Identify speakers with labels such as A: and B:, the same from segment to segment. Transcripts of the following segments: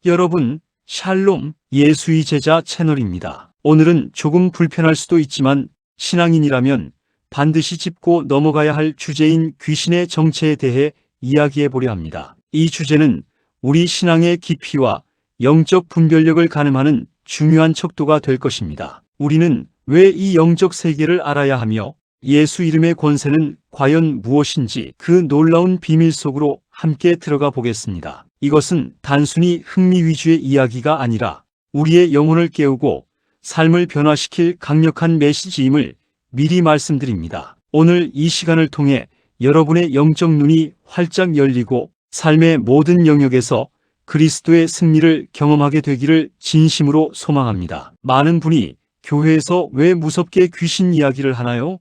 A: 여러분, 샬롬, 예수의 제자 채널입니다. 오늘은 조금 불편할 수도 있지만 신앙인이라면 반드시 짚고 넘어가야 할 주제인 귀신의 정체에 대해 이야기해 보려 합니다. 이 주제는 우리 신앙의 깊이와 영적 분별력을 가늠하는 중요한 척도가 될 것입니다. 우리는 왜 이 영적 세계를 알아야 하며 예수 이름의 권세는 과연 무엇인지 그 놀라운 비밀 속으로 함께 들어가 보겠습니다. 이것은 단순히 흥미 위주의 이야기가 아니라 우리의 영혼을 깨우고 삶을 변화시킬 강력한 메시지임을 미리 말씀드립니다. 오늘 이 시간을 통해 여러분의 영적 눈이 활짝 열리고 삶의 모든 영역에서 그리스도의 승리를 경험하게 되기를 진심으로 소망합니다. 많은 분이 교회에서 왜 무섭게 귀신 이야기를 하나요?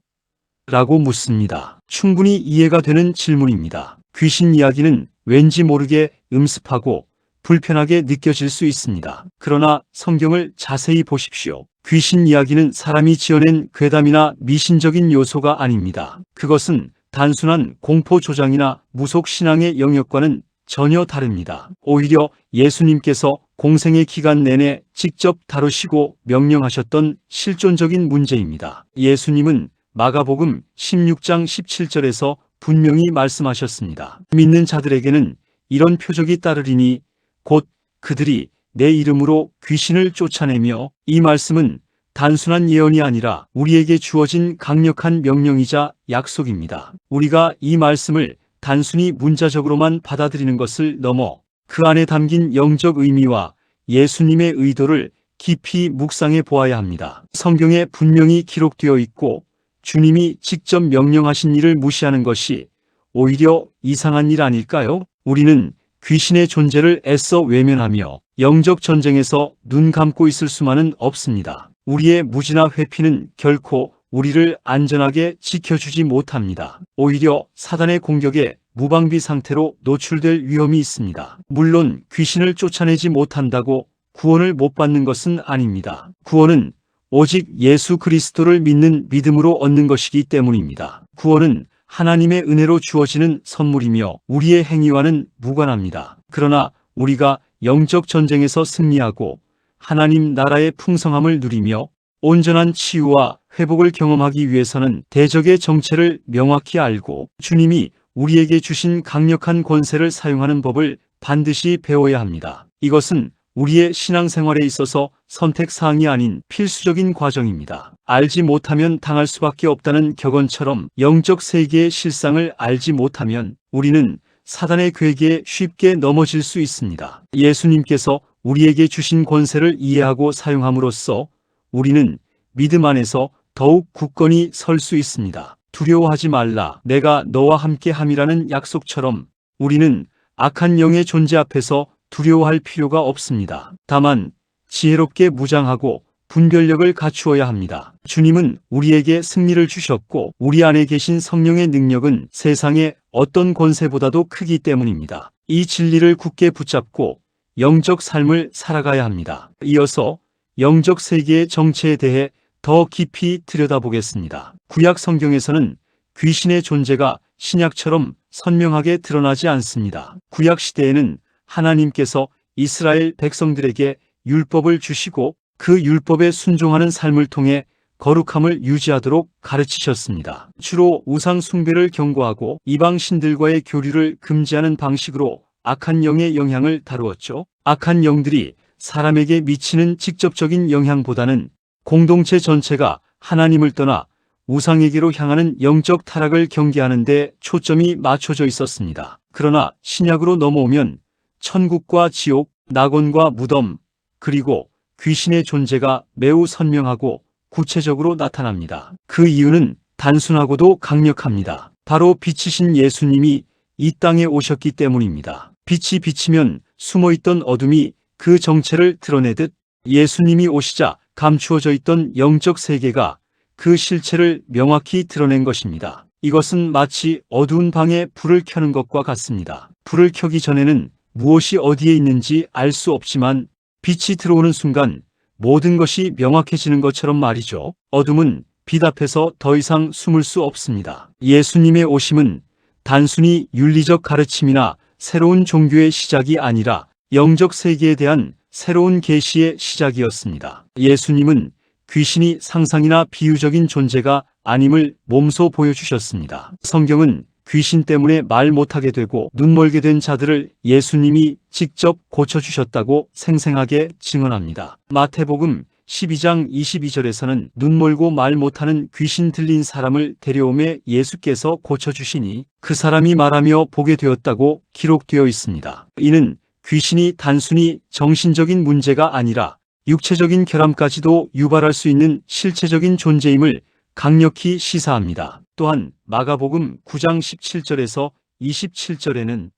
A: 라고 묻습니다. 충분히 이해가 되는 질문입니다. 귀신 이야기는 왠지 모르게 음습하고 불편하게 느껴질 수 있습니다. 그러나 성경을 자세히 보십시오. 귀신 이야기는 사람이 지어낸 괴담이나 미신적인 요소가 아닙니다. 그것은 단순한 공포 조장이나 무속 신앙의 영역과는 전혀 다릅니다. 오히려 예수님께서 공생의 기간 내내 직접 다루시고 명령하셨던 실존적인 문제입니다. 예수님은 마가복음 16장 17절에서 분명히 말씀하셨습니다. 믿는 자들에게는 이런 표적이 따르리니 곧 그들이 내 이름으로 귀신을 쫓아내며, 이 말씀은 단순한 예언이 아니라 우리에게 주어진 강력한 명령이자 약속입니다. 우리가 이 말씀을 단순히 문자적으로만 받아들이는 것을 넘어 그 안에 담긴 영적 의미와 예수님의 의도를 깊이 묵상해 보아야 합니다. 성경에 분명히 기록되어 있고 주님이 직접 명령하신 일을 무시하는 것이 오히려 이상한 일 아닐까요? 우리는 귀신의 존재를 애써 외면하며 영적 전쟁에서 눈 감고 있을 수만은 없습니다. 우리의 무지나 회피는 결코 우리를 안전하게 지켜주지 못합니다. 오히려 사단의 공격에 무방비 상태로 노출될 위험이 있습니다. 물론 귀신을 쫓아내지 못한다고 구원을 못 받는 것은 아닙니다. 구원은 오직 예수 그리스도를 믿는 믿음으로 얻는 것이기 때문입니다. 구원은 하나님의 은혜로 주어지는 선물이며 우리의 행위와는 무관합니다. 그러나 우리가 영적 전쟁에서 승리하고 하나님 나라의 풍성함을 누리며 온전한 치유와 회복을 경험하기 위해서는 대적의 정체를 명확히 알고 주님이 우리에게 주신 강력한 권세를 사용하는 법을 반드시 배워야 합니다. 이것은 우리의 신앙생활에 있어서 선택사항이 아닌 필수적인 과정입니다. 알지 못하면 당할 수밖에 없다는 격언처럼 영적 세계의 실상을 알지 못하면 우리는 사단의 괴계에 쉽게 넘어질 수 있습니다. 예수님께서 우리에게 주신 권세를 이해하고 사용함으로써 우리는 믿음 안에서 더욱 굳건히 설 수 있습니다. 두려워하지 말라, 내가 너와 함께 함이라는 약속처럼 우리는 악한 영의 존재 앞에서 두려워할 필요가 없습니다. 다만 지혜롭게 무장하고 분별력을 갖추어야 합니다. 주님은 우리에게 승리를 주셨고 우리 안에 계신 성령의 능력은 세상의 어떤 권세보다도 크기 때문입니다. 이 진리를 굳게 붙잡고 영적 삶을 살아가야 합니다. 이어서 영적 세계의 정체에 대해 더 깊이 들여다보겠습니다. 구약 성경에서는 귀신의 존재가 신약처럼 선명하게 드러나지 않습니다. 구약 시대에는 하나님께서 이스라엘 백성들에게 율법을 주시고 그 율법에 순종하는 삶을 통해 거룩함을 유지하도록 가르치셨습니다. 주로 우상 숭배를 경고하고 이방 신들과의 교류를 금지하는 방식으로 악한 영의 영향을 다루었죠. 악한 영들이 사람에게 미치는 직접적인 영향보다는 공동체 전체가 하나님을 떠나 우상에게로 향하는 영적 타락을 경계하는 데 초점이 맞춰져 있었습니다. 그러나 신약으로 넘어오면 천국과 지옥, 낙원과 무덤, 그리고 귀신의 존재가 매우 선명하고 구체적으로 나타납니다. 그 이유는 단순하고도 강력합니다. 바로 빛이신 예수님이 이 땅에 오셨기 때문입니다. 빛이 비치면 숨어있던 어둠이 그 정체를 드러내듯 예수님이 오시자 감추어져 있던 영적 세계가 그 실체를 명확히 드러낸 것입니다. 이것은 마치 어두운 방에 불을 켜는 것과 같습니다. 불을 켜기 전에는 무엇이 어디에 있는지 알 수 없지만 빛이 들어오는 순간 모든 것이 명확해지는 것처럼 말이죠. 어둠은 빛 앞에서 더 이상 숨을 수 없습니다. 예수님의 오심은 단순히 윤리적 가르침이나 새로운 종교의 시작이 아니라 영적 세계에 대한 새로운 계시의 시작이었습니다. 예수님은 귀신이 상상이나 비유적인 존재가 아님을 몸소 보여주셨습니다. 성경은 귀신 때문에 말 못하게 되고 눈멀게 된 자들을 예수님이 직접 고쳐주셨다고 생생하게 증언합니다. 마태복음 12장 22절에서는 눈멀고 말 못하는 귀신 들린 사람을 데려오매 예수께서 고쳐주시니 그 사람이 말하며 보게 되었다고 기록되어 있습니다. 이는 귀신이 단순히 정신적인 문제가 아니라 육체적인 결함까지도 유발할 수 있는 실체적인 존재임을 강력히 시사합니다. 또한 마가복음 9장 17절에서 27절에는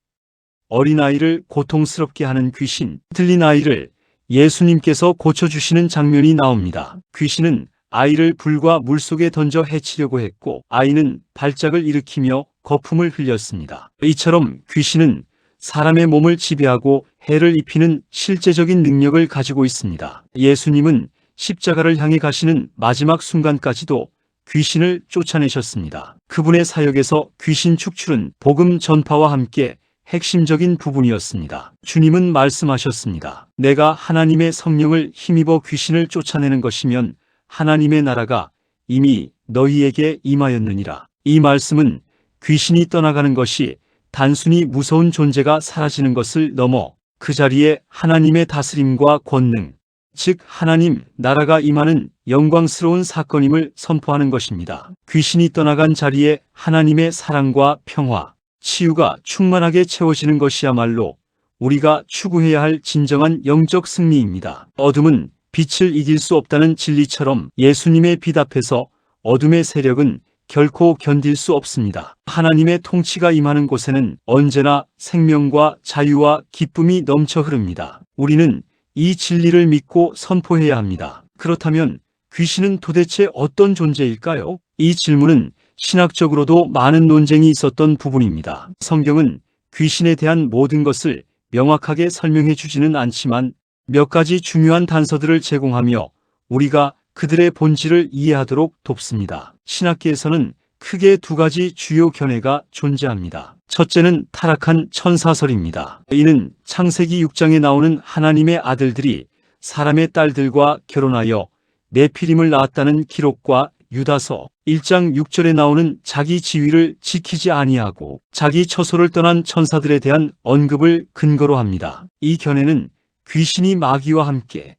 A: 어린아이를 고통스럽게 하는 귀신, 들린 아이를 예수님께서 고쳐주시는 장면이 나옵니다. 귀신은 아이를 불과 물속에 던져 해치려고 했고 아이는 발작을 일으키며 거품을 흘렸습니다. 이처럼 귀신은 사람의 몸을 지배하고 해를 입히는 실제적인 능력을 가지고 있습니다. 예수님은 십자가를 향해 가시는 마지막 순간까지도 귀신을 쫓아내셨습니다. 그분의 사역에서 귀신 축출은 복음 전파와 함께 핵심적인 부분이었습니다. 주님은 말씀하셨습니다. 내가 하나님의 성령을 힘입어 귀신을 쫓아내는 것이면 하나님의 나라가 이미 너희에게 임하였느니라. 이 말씀은 귀신이 떠나가는 것이 단순히 무서운 존재가 사라지는 것을 넘어 그 자리에 하나님의 다스림과 권능, 즉 하나님 나라가 임하는 영광스러운 사건임을 선포하는 것입니다. 귀신이 떠나간 자리에 하나님의 사랑과 평화, 치유가 충만하게 채워지는 것이야말로 우리가 추구해야 할 진정한 영적 승리입니다. 어둠은 빛을 이길 수 없다는 진리처럼 예수님의 빛 앞에서 어둠의 세력은 결코 견딜 수 없습니다. 하나님의 통치가 임하는 곳에는 언제나 생명과 자유와 기쁨이 넘쳐 흐릅니다. 우리는 이 진리를 믿고 선포해야 합니다. 그렇다면 귀신은 도대체 어떤 존재일까요? 이 질문은 신학적으로도 많은 논쟁이 있었던 부분입니다. 성경은 귀신에 대한 모든 것을 명확하게 설명해 주지는 않지만 몇 가지 중요한 단서들을 제공하며 우리가 그들의 본질을 이해하도록 돕습니다. 신학계에서는 크게 두 가지 주요 견해가 존재합니다. 첫째는 타락한 천사설입니다. 이는 창세기 6장에 나오는 하나님의 아들들이 사람의 딸들과 결혼하여 네피림을 낳았다는 기록과 유다서 1장 6절에 나오는 자기 지위를 지키지 아니하고 자기 처소를 떠난 천사들에 대한 언급을 근거로 합니다. 이 견해는 귀신이 마귀와 함께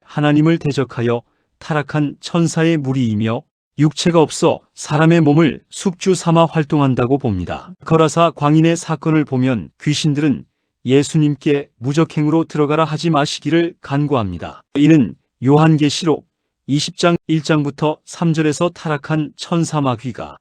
A: 하나님을 대적하여 타락한 천사의 무리이며 육체가 없어 사람의 몸을 숙주 삼아 활동한다고 봅니다. 거라사 광인의 사건을 보면 귀신들은 예수님께 무적행으로 들어가라 하지 마시기를 간구합니다. 이는 요한계시록 20장 1장부터 3절에서 타락한 천사 마귀가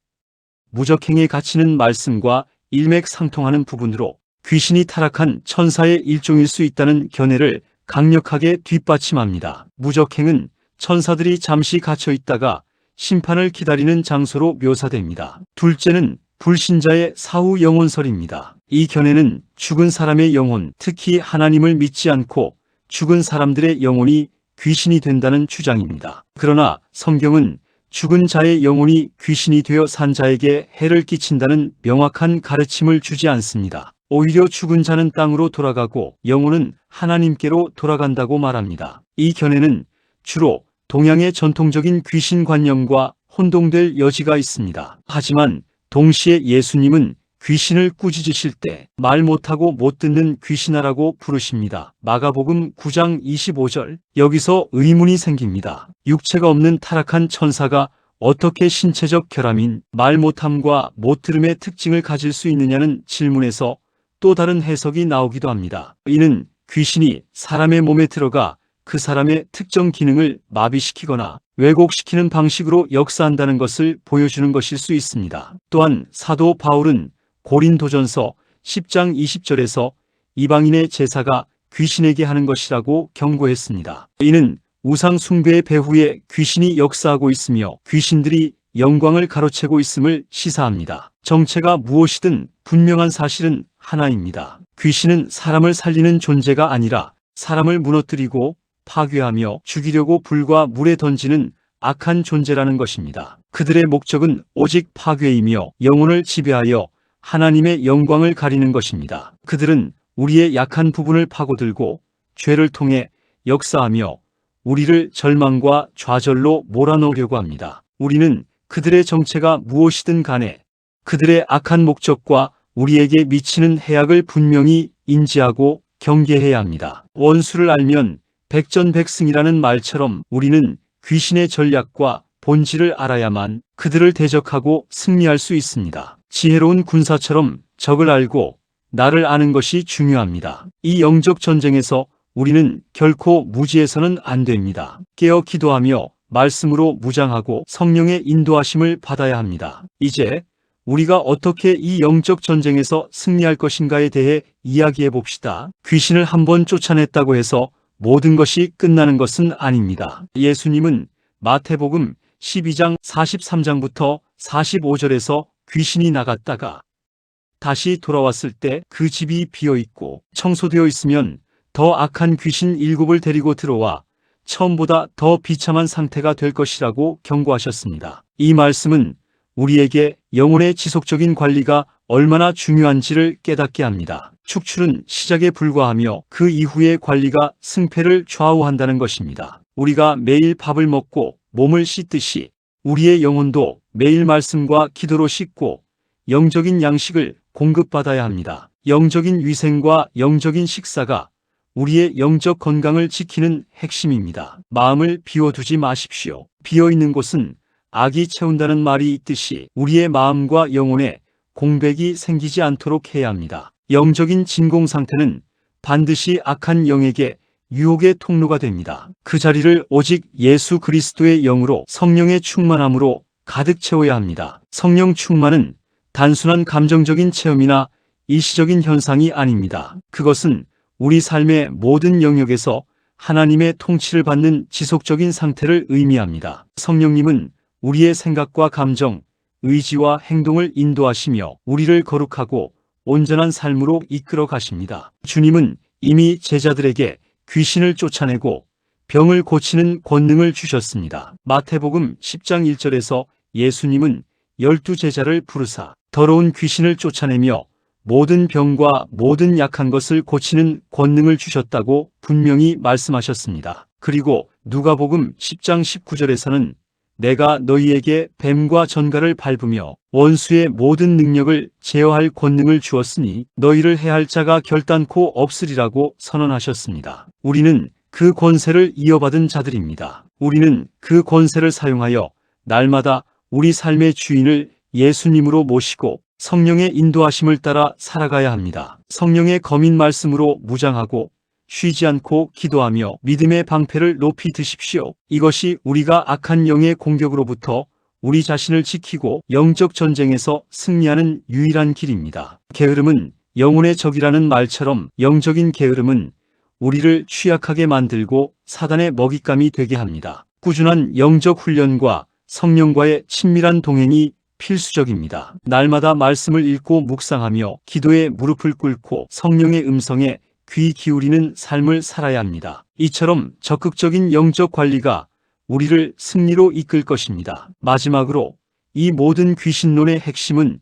A: 무적행에 갇히는 말씀과 일맥상통하는 부분으로 귀신이 타락한 천사의 일종일 수 있다는 견해를 강력하게 뒷받침합니다. 무적행은 천사들이 잠시 갇혀 있다가 심판을 기다리는 장소로 묘사됩니다. 둘째는 불신자의 사후 영혼설입니다. 이 견해는 죽은 사람의 영혼, 특히 하나님을 믿지 않고 죽은 사람들의 영혼이 귀신이 된다는 주장입니다. 그러나 성경은 죽은 자의 영혼이 귀신이 되어 산 자에게 해를 끼친다는 명확한 가르침을 주지 않습니다. 오히려 죽은 자는 땅으로 돌아가고 영혼은 하나님께로 돌아간다고 말합니다. 이 견해는 주로 동양의 전통적인 귀신관념과 혼동될 여지가 있습니다. 하지만 동시에 예수님은 귀신을 꾸짖으실 때 말 못하고 못 듣는 귀신아라고 부르십니다. 마가복음 9장 25절. 여기서 의문이 생깁니다. 육체가 없는 타락한 천사가 어떻게 신체적 결함인 말 못함과 못 들음의 특징을 가질 수 있느냐는 질문에서 또 다른 해석이 나오기도 합니다. 이는 귀신이 사람의 몸에 들어가 그 사람의 특정 기능을 마비시키거나 왜곡시키는 방식으로 역사한다는 것을 보여주는 것일 수 있습니다. 또한 사도 바울은 고린도전서 10장 20절에서 이방인의 제사가 귀신에게 하는 것이라고 경고했습니다. 이는 우상 숭배의 배후에 귀신이 역사하고 있으며 귀신들이 영광을 가로채고 있음을 시사합니다. 정체가 무엇이든 분명한 사실은 하나입니다. 귀신은 사람을 살리는 존재가 아니라 사람을 무너뜨리고 파괴하며 죽이려고 불과 물에 던지는 악한 존재라는 것입니다. 그들의 목적은 오직 파괴이며 영혼을 지배하여 하나님의 영광을 가리는 것입니다. 그들은 우리의 약한 부분을 파고들고 죄를 통해 역사하며 우리를 절망과 좌절로 몰아넣으려고 합니다. 우리는 그들의 정체가 무엇이든 간에 그들의 악한 목적과 우리에게 미치는 해악을 분명히 인지하고 경계해야 합니다. 원수를 알면 백전백승이라는 말처럼 우리는 귀신의 전략과 본질을 알아야만 그들을 대적하고 승리할 수 있습니다. 지혜로운 군사처럼 적을 알고 나를 아는 것이 중요합니다. 이 영적 전쟁에서 우리는 결코 무지해서는 안 됩니다. 깨어 기도하며 말씀으로 무장하고 성령의 인도하심을 받아야 합니다. 이제 우리가 어떻게 이 영적 전쟁에서 승리할 것인가에 대해 이야기해 봅시다. 귀신을 한번 쫓아냈다고 해서 모든 것이 끝나는 것은 아닙니다. 예수님은 마태복음 12장 43장부터 45절에서 귀신이 나갔다가 다시 돌아왔을 때 그 집이 비어 있고 청소되어 있으면 더 악한 귀신 7을 데리고 들어와 처음보다 더 비참한 상태가 될 것이라고 경고하셨습니다. 이 말씀은 우리에게 영혼의 지속적인 관리가 얼마나 중요한지를 깨닫게 합니다. 축출은 시작에 불과하며 그 이후의 관리가 승패를 좌우한다는 것입니다. 우리가 매일 밥을 먹고 몸을 씻듯이 우리의 영혼도 매일 말씀과 기도로 씻고 영적인 양식을 공급받아야 합니다. 영적인 위생과 영적인 식사가 우리의 영적 건강을 지키는 핵심입니다. 마음을 비워두지 마십시오. 비어있는 곳은 악이 채운다는 말이 있듯이 우리의 마음과 영혼에 공백이 생기지 않도록 해야 합니다. 영적인 진공 상태는 반드시 악한 영에게 유혹의 통로가 됩니다. 그 자리를 오직 예수 그리스도의 영으로 성령의 충만함으로 가득 채워야 합니다. 성령 충만은 단순한 감정적인 체험이나 일시적인 현상이 아닙니다. 그것은 우리 삶의 모든 영역에서 하나님의 통치를 받는 지속적인 상태를 의미합니다. 성령님은 우리의 생각과 감정, 의지와 행동을 인도하시며 우리를 거룩하고 온전한 삶으로 이끌어 가십니다. 주님은 이미 제자들에게 귀신을 쫓아내고 병을 고치는 권능을 주셨습니다. 마태복음 10장 1절에서 예수님은 12제자를 부르사 더러운 귀신을 쫓아내며 모든 병과 모든 약한 것을 고치는 권능을 주셨다고 분명히 말씀하셨습니다. 그리고 누가복음 10장 19절에서는 내가 너희에게 뱀과 전갈을 밟으며 원수의 모든 능력을 제어할 권능을 주었으니 너희를 해할 자가 결단코 없으리라고 선언하셨습니다. 우리는 그 권세를 이어받은 자들입니다. 우리는 그 권세를 사용하여 날마다 우리 삶의 주인을 예수님으로 모시고 성령의 인도하심을 따라 살아가야 합니다. 성령의 거민 말씀으로 무장하고 쉬지 않고 기도하며 믿음의 방패를 높이 드십시오. 이것이 우리가 악한 영의 공격으로부터 우리 자신을 지키고 영적 전쟁에서 승리하는 유일한 길입니다. 게으름은 영혼의 적이라는 말처럼 영적인 게으름은 우리를 취약하게 만들고 사단의 먹잇감이 되게 합니다. 꾸준한 영적 훈련과 성령과의 친밀한 동행이 필수적입니다. 날마다 말씀을 읽고 묵상하며 기도에 무릎을 꿇고 성령의 음성에 귀 기울이는 삶을 살아야 합니다. 이처럼 적극적인 영적 관리가 우리를 승리로 이끌 것입니다. 마지막으로 이 모든 귀신론의 핵심은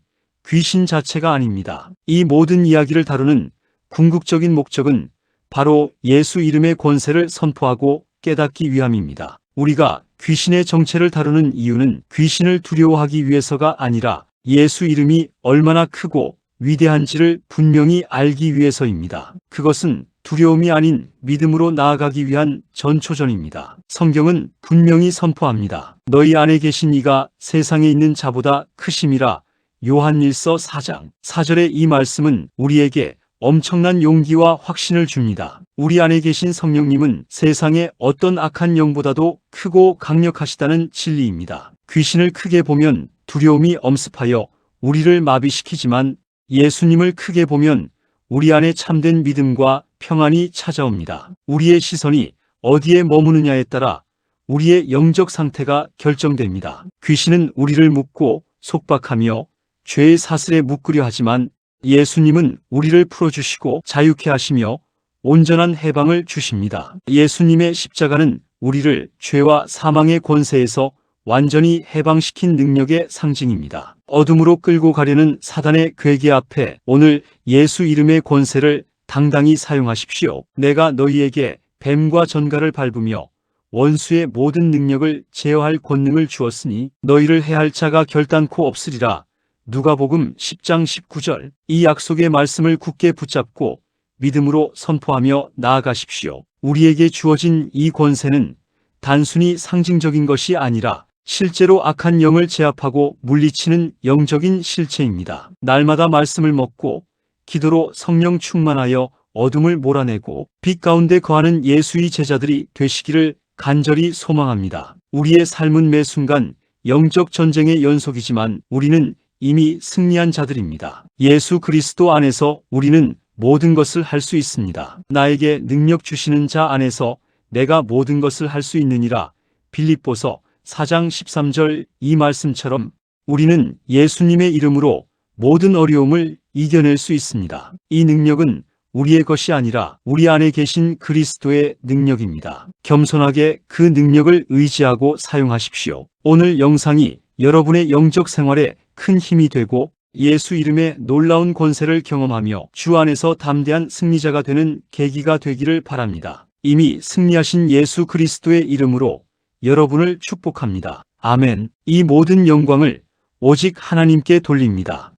A: 귀신 자체가 아닙니다. 이 모든 이야기를 다루는 궁극적인 목적은 바로 예수 이름의 권세를 선포하고 깨닫기 위함입니다. 우리가 귀신의 정체를 다루는 이유는 귀신을 두려워하기 위해서가 아니라 예수 이름이 얼마나 크고 위대한지를 분명히 알기 위해서입니다. 그것은 두려움이 아닌 믿음으로 나아가기 위한 전초전입니다. 성경은 분명히 선포합니다. 너희 안에 계신 이가 세상에 있는 자보다 크심이라. 요한일서 4장 4절의 이 말씀은 우리에게 엄청난 용기와 확신을 줍니다. 우리 안에 계신 성령님은 세상의 어떤 악한 영보다도 크고 강력하시다는 진리입니다. 귀신을 크게 보면 두려움이 엄습하여 우리를 마비시키지만 예수님을 크게 보면 우리 안에 참된 믿음과 평안이 찾아옵니다. 우리의 시선이 어디에 머무느냐에 따라 우리의 영적 상태가 결정됩니다. 귀신은 우리를 묶고 속박하며 죄의 사슬에 묶으려 하지만 예수님은 우리를 풀어주시고 자유케 하시며 온전한 해방을 주십니다. 예수님의 십자가는 우리를 죄와 사망의 권세에서 완전히 해방시킨 능력의 상징입니다. 어둠으로 끌고 가려는 사단의 괴계 앞에 오늘 예수 이름의 권세를 당당히 사용하십시오. 내가 너희에게 뱀과 전갈을 밟으며 원수의 모든 능력을 제어할 권능을 주었으니 너희를 해할 자가 결단코 없으리라. 누가복음 10장 19절. 이 약속의 말씀을 굳게 붙잡고 믿음으로 선포하며 나아가십시오. 우리에게 주어진 이 권세는 단순히 상징적인 것이 아니라 실제로 악한 영을 제압하고 물리치는 영적인 실체입니다. 날마다 말씀을 먹고 기도로 성령 충만하여 어둠을 몰아내고 빛 가운데 거하는 예수의 제자들이 되시기를 간절히 소망합니다. 우리의 삶은 매 순간 영적 전쟁의 연속이지만 우리는 이미 승리한 자들입니다. 예수 그리스도 안에서 우리는 모든 것을 할 수 있습니다. 나에게 능력 주시는 자 안에서 내가 모든 것을 할 수 있느니라. 빌립보서 4장 13절. 이 말씀처럼 우리는 예수님의 이름으로 모든 어려움을 이겨낼 수 있습니다. 이 능력은 우리의 것이 아니라 우리 안에 계신 그리스도의 능력입니다. 겸손하게 그 능력을 의지하고 사용하십시오. 오늘 영상이 여러분의 영적 생활에 큰 힘이 되고 예수 이름의 놀라운 권세를 경험하며 주 안에서 담대한 승리자가 되는 계기가 되기를 바랍니다. 이미 승리하신 예수 그리스도의 이름으로 여러분을 축복합니다. 아멘. 이 모든 영광을 오직 하나님께 돌립니다.